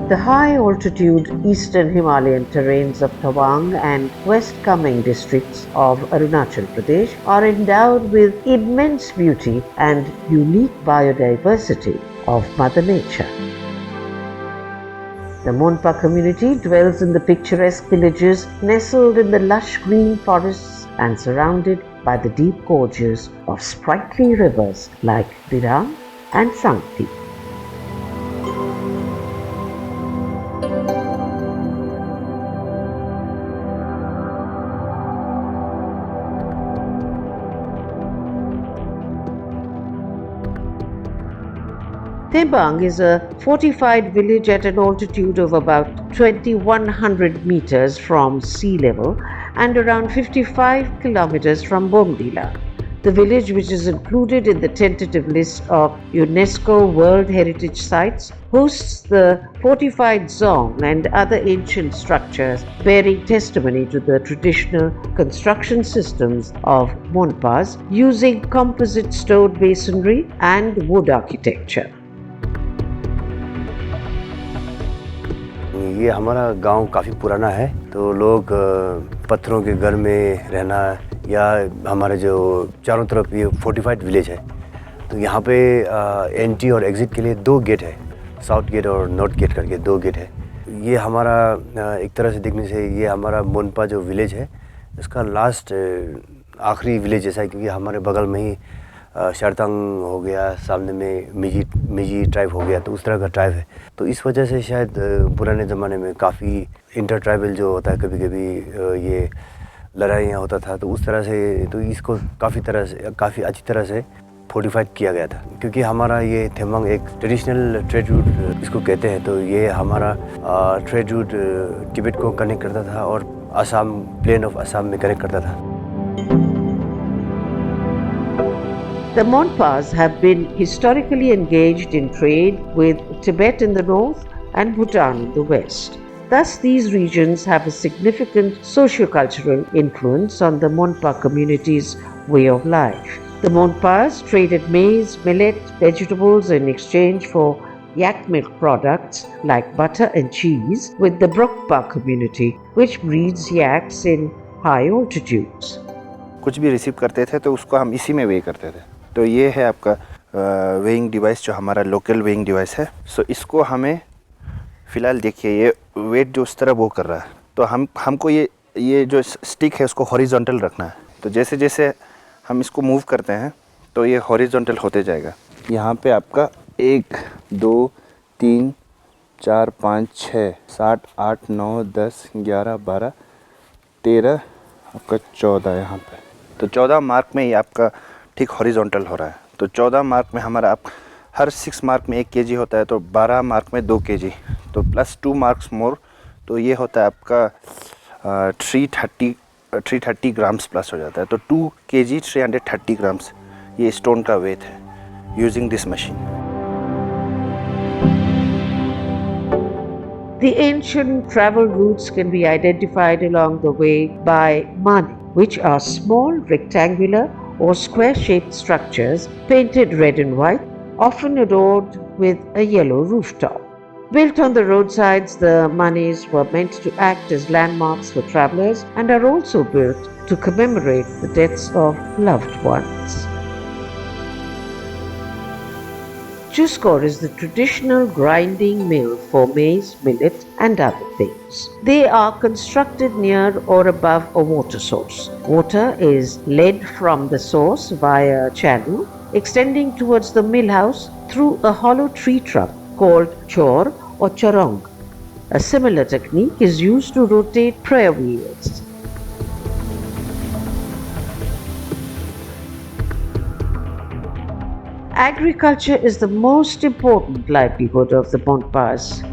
The high-altitude eastern Himalayan terrains of Thembang and West Kameng districts of Arunachal Pradesh are endowed with immense beauty and unique biodiversity of Mother Nature. The Monpa community dwells in the picturesque villages nestled in the lush green forests and surrounded by the deep gorges of sprightly rivers like Dirang and Sangti. Thembang is a fortified village at an altitude of about 2,100 meters from sea level and around 55 kilometers from Bomdila. The village, which is included in the tentative list of UNESCO World Heritage Sites, hosts the fortified Dzong and other ancient structures bearing testimony to the traditional construction systems of Monpas using composite stone masonry and wood architecture. ये हमारा गांव काफ़ी पुराना है, तो लोग पत्थरों के घर में रहना या हमारे जो चारों तरफ ये फोर्टिफाइड विलेज है, तो यहाँ पे एंट्री और एग्ज़िट के लिए 2 गेट है, साउथ गेट और नॉर्थ गेट करके 2 गेट है। ये हमारा एक तरह से देखने से ये हमारा मोनपा जो विलेज है, इसका लास्ट आखिरी विलेज जैसा है, क्योंकि हमारे बगल में ही शर्तंग हो गया, सामने में मिजी ट्राइब हो गया, तो उस तरह का ट्राइब है। तो इस वजह से शायद पुराने ज़माने में काफ़ी इंटर ट्राइबल जो होता है, कभी कभी ये लड़ाइयाँ होता था, तो उस तरह से तो इसको काफ़ी अच्छी तरह से फोर्टिफाइड किया गया था। क्योंकि हमारा ये थेम्बांग एक ट्रेडिशनल ट्रेड रूट इसको कहते हैं, तो ये हमारा ट्रेड रूट तिब्बत को कनेक्ट करता था और असम प्लेन ऑफ असम में कनेक्ट करता था। The Monpas have been historically engaged in trade with Tibet in the north and Bhutan in the west. Thus, these regions have a significant socio-cultural influence on the Monpa community's way of life. The Monpas traded maize, millet, vegetables in exchange for yak milk products like butter and cheese with the Brokpa community, which breeds yaks in high altitudes. कुछ भी receive करते थे तो उसको हम इसी में वे करते थे। तो ये है आपका वेइंग डिवाइस, जो हमारा लोकल वेइंग डिवाइस है। सो इसको हमें फ़िलहाल देखिए ये वेट जो उस तरह वो कर रहा है, तो हमको ये जो स्टिक है उसको हॉरिजॉन्टल रखना है। तो जैसे जैसे हम इसको मूव करते हैं तो ये हॉरिजॉन्टल होते जाएगा। यहाँ पे आपका 1 2 3 4 5 6 7 8 9 10 11 12 13 आपका 14 यहाँ पे। तो 14 मार्क में ये आपका ठीक हॉरिजॉन्टल हो रहा है। तो 14 मार्क में हमारा आप हर 6 मार्क में 1 केजी होता है, तो 12 मार्क में 2 केजी, तो प्लस 2 मार्क्स मोर, तो ये होता है आपका 330 ग्राम्स प्लस हो जाता है। तो 2 केजी 330 ग्राम्स ये स्टोन का वेट है using this machine. The ancient travel routes can be identified along the way by mani, which are small rectangular or square-shaped structures painted red and white, often adorned with a yellow rooftop. Built on the roadsides, the manis were meant to act as landmarks for travelers and are also built to commemorate the deaths of loved ones. Shogshog is the traditional grinding mill for maize, millet and other things. They are constructed near or above a water source. Water is led from the source via a channel extending towards the mill house through a hollow tree trunk called chor or charong. A similar technique is used to rotate prayer wheels. Agriculture is the most important livelihood of the Monpas.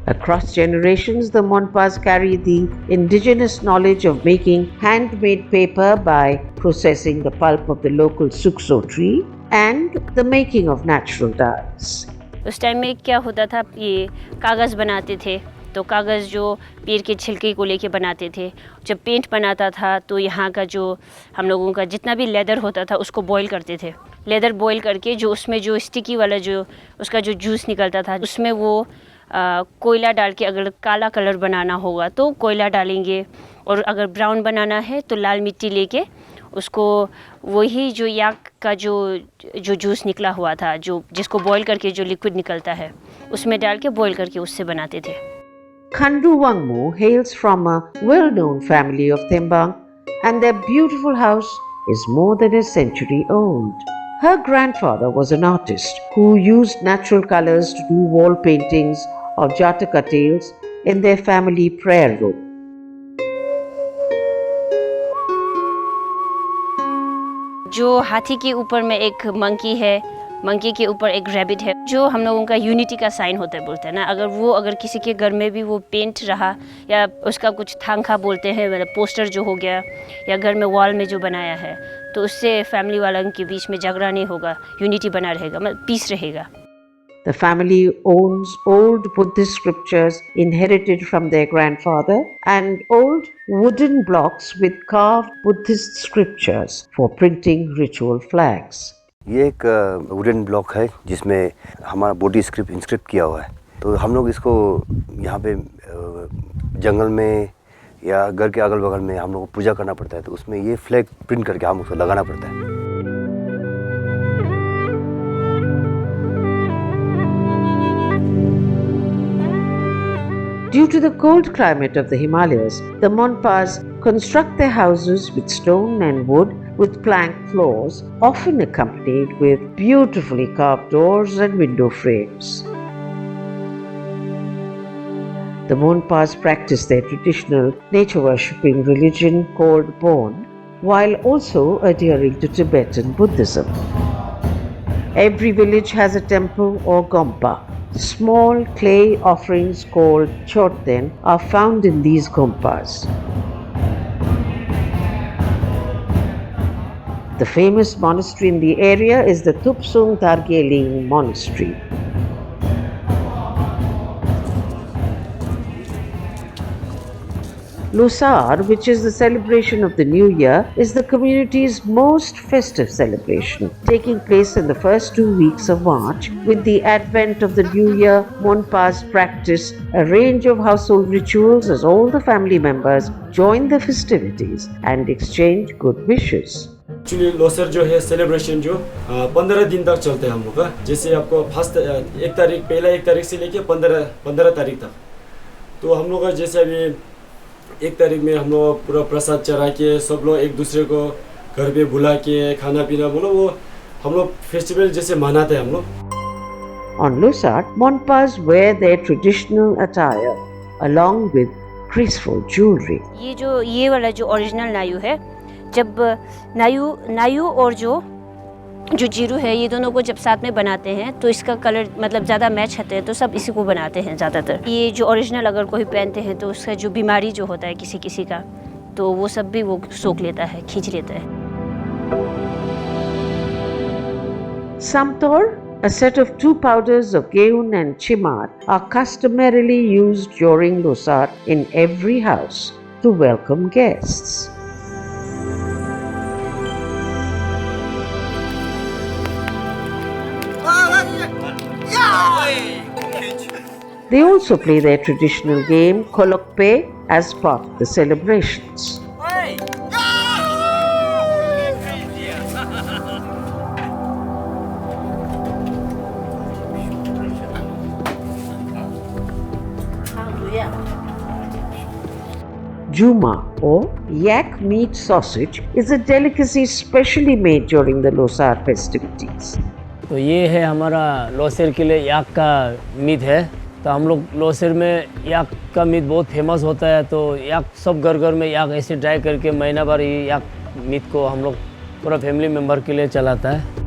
Across generations, the Monpas carry the indigenous knowledge of making handmade paper by processing the pulp of the local Shogshog tree and the making of natural dyes. उस time में क्या होता था, ये कागज़ बनाते थे तो कागज़ जो पेड़ के छिलके को लेके बनाते थे, जब पेंट बनाता था तो यहाँ का जो हम लोगों का जितना भी लेदर होता था उसको बॉईल करते थे। लेदर बॉईल करके जो उसमें जो स्टिकी वाला जो उसका जो जूस निकलता था उसमें वो कोयला डाल के, अगर काला कलर बनाना होगा तो कोयला डालेंगे, और अगर ब्राउन बनाना है तो लाल मिट्टी लेके उसको वही जो याक का जो जूस निकला हुआ था, जो जिसको बॉईल करके जो लिक्विड निकलता है उसमें डाल के बॉईल करके उससे बनाते थे। Khandu Wangmo hails from a well-known family of Thembang, and their beautiful house is more than a century old. Her grandfather was an artist who used natural colors to do wall paintings of Jataka tales in their family prayer room. जो हाथी के ऊपर में एक monkey है, monkey के ऊपर एक रैबिट है, जो हम लोगों का यूनिटी का साइन होता है बोलते हैं ना। अगर किसी के घर में भी वो पेंट रहा या उसका कुछ थांखा बोलते हैं, मतलब पोस्टर जो हो गया, या घर में वॉल में जो बनाया है, तो उससे फैमिली वालों के बीच में झगड़ा नहीं होगा, यूनिटी बना रहेगा, मतलब पीस रहेगा। The family owns old Buddhist scriptures inherited from their grandfather and old wooden blocks with carved Buddhist scriptures for printing ritual flags. ये एक वुडन ब्लॉक है जिसमें हमारा बॉडी स्क्रिप्ट इंस्क्रिप्ट किया हुआ है। तो हम लोग इसको यहाँ पे जंगल में या घर के अगल बगल में हम लोग को पूजा करना पड़ता है, तो उसमें ये फ्लैग प्रिंट करके हम उसको लगाना पड़ता है। Due to the cold climate of the Himalayas, the Monpas construct their houses with stone and wood with plank floors, often accompanied with beautifully carved doors and window frames. The Monpas practice their traditional nature worshipping religion called Bon, while also adhering to Tibetan Buddhism. Every village has a temple or gompa. Small clay offerings called chorten are found in these gompas. The famous monastery in the area is the Tupsung Dargeling Monastery. Losar, which is the celebration of the New Year, is the community's most festive celebration, taking place in the first 2 weeks of March. With the advent of the New Year, Monpas practice a range of household rituals as all the family members join the festivities and exchange good wishes. Actually Losar जो है celebration जो 15 दिन तक चलते हैं हम लोग का। जैसे आपको फर्स्ट पहला 1 तारीख से लेके 15 तारीख तक, तो हम लोग का जैसे अभी 1 तारीख में हम लोग पूरा प्रसाद चढ़ा के सब लोग एक दूसरे को घर पे बुला के खाना पीना बोलो, वो हम लोग फेस्टिवल जैसे मनाते हैं हम लोग। On Losar, Monpas wear their traditional attire along with graceful jewelry. ये वाला जो ओरिजिनल नायू है, जब नायू और जो जीरू है, ये दोनों को जब साथ में बनाते हैं तो इसका कलर मतलब ज़्यादा मैच होते हैं, तो सब इसी को बनाते हैं ज़्यादातर। ये जो ओरिजिनल अगर कोई पहनते हैं तो उसका जो बीमारी जो होता है किसी किसी का, तो वो सब भी वो सोख लेता है, खींच लेता है। Samtor, a set of 2 powders of geun and chimar, are customarily used during Losar in every house to welcome guests. They also play their traditional game Kolokpe as part of the celebrations. Juma or yak meat sausage is a delicacy specially made during the Losar festivities. तो ये है हमारा लोसर के लिए याक का meet है। तो हम लोग लोसर में याक का मीट बहुत फेमस होता है, तो याक सब घर घर में याक ऐसे ड्राई करके महीना भर ये याक मीट को हम लोग पूरा फैमिली मेम्बर के लिए चलाता है।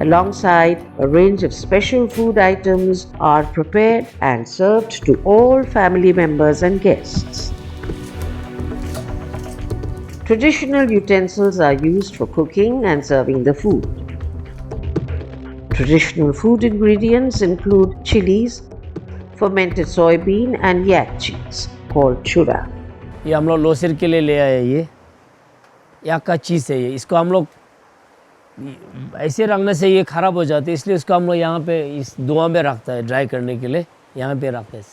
Alongside, a range of special food items are prepared and served to all family members and guests. Traditional utensils are used for cooking and serving the food. Traditional food ingredients include chilies, fermented soybean and yak cheese called chura. ये हम लोग लोसर के लिए ले आए, ये याक का चीज़ है। ये इसको हम लोग ऐसे रखने से ये ख़राब हो जाती है, इसलिए इसको हम लोग यहाँ पे इस धुआं में रखता है, ड्राई करने के लिए यहाँ पे रखते हैं।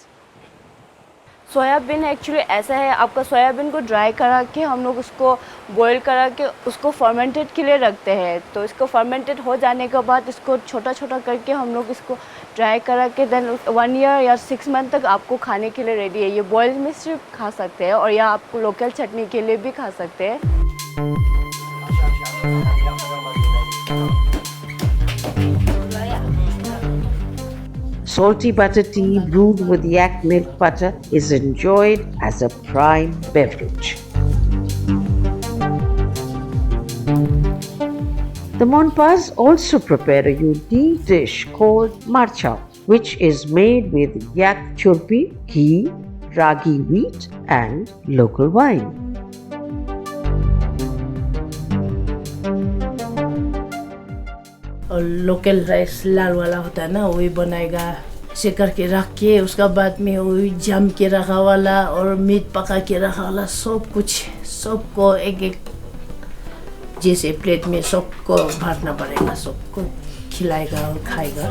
सोयाबीन एक्चुअली ऐसा है, आपका सोयाबीन को ड्राई करा के हम लोग उसको बॉईल करा के उसको फर्मेंटेड के लिए रखते हैं। तो इसको फर्मेंटेड हो जाने के बाद इसको छोटा छोटा करके हम लोग इसको ड्राई करा के देन 1 ईयर या 6 मंथ तक आपको खाने के लिए रेडी है। ये बॉयल में सिर्फ खा सकते हैं और या आपको लोकल चटनी के लिए भी खा सकते हैं। Salty butter tea brewed with yak milk butter is enjoyed as a prime beverage. The Monpas also prepare a unique dish called marchao, which is made with yak churpi, ghee, ragi wheat and local wine. और local rice लाल वाला होता है ना, वही बनाएगा ऐसे करके रख के, उसका बाद में वही जम के रखा वाला और मीट पका के रखा वाला सब कुछ सबको एक एक जैसे प्लेट में सबको भरना पड़ेगा, सबको खिलाएगा और खाएगा।